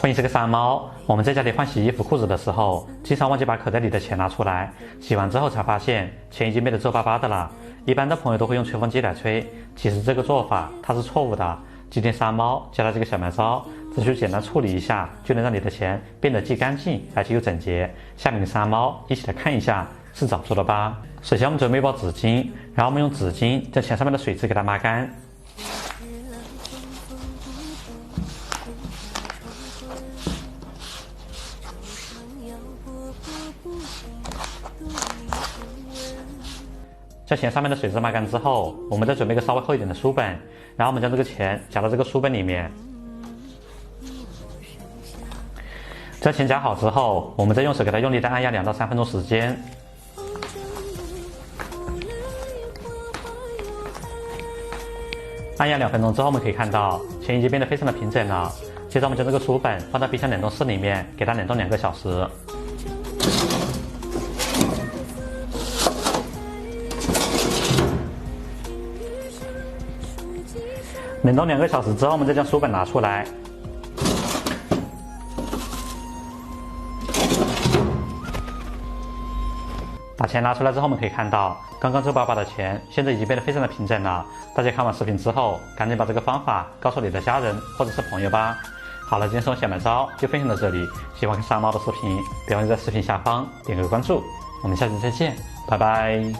婚姻是个傻猫，我们在家里换洗衣服、裤子的时候，经常忘记把口袋里的钱拿出来，洗完之后才发现钱已经变得皱巴巴的了。一般的朋友都会用吹风机来吹，其实这个做法它是错误的。今天傻猫教了这个小妙招，只需简单处理一下，就能让你的钱变得既干净而且又整洁。下面的傻猫一起来看一下，是找出了吧？首先我们准备一包纸巾，然后我们用纸巾将钱上面的水渍给它抹干。将钱上面的水渍抹干之后，我们再准备一个稍微厚一点的书本，然后我们将这个钱夹到这个书本里面。将钱夹好之后，我们再用手给它用力的按压2到3分钟时间。按压2分钟之后，我们可以看到钱已经变得非常的平整了。接着我们将这个书本放到冰箱冷冻室里面，给它冷冻2个小时。冷冻2个小时之后，我们再将书本拿出来，把钱拿出来之后，我们可以看到，刚刚皱巴巴的钱现在已经变得非常的平整了。大家看完视频之后，赶紧把这个方法告诉你的家人或者是朋友吧。好了，今天小妙招就分享到这里。喜欢看傻猫的视频，别忘记在视频下方点个关注。我们下期再见，拜拜。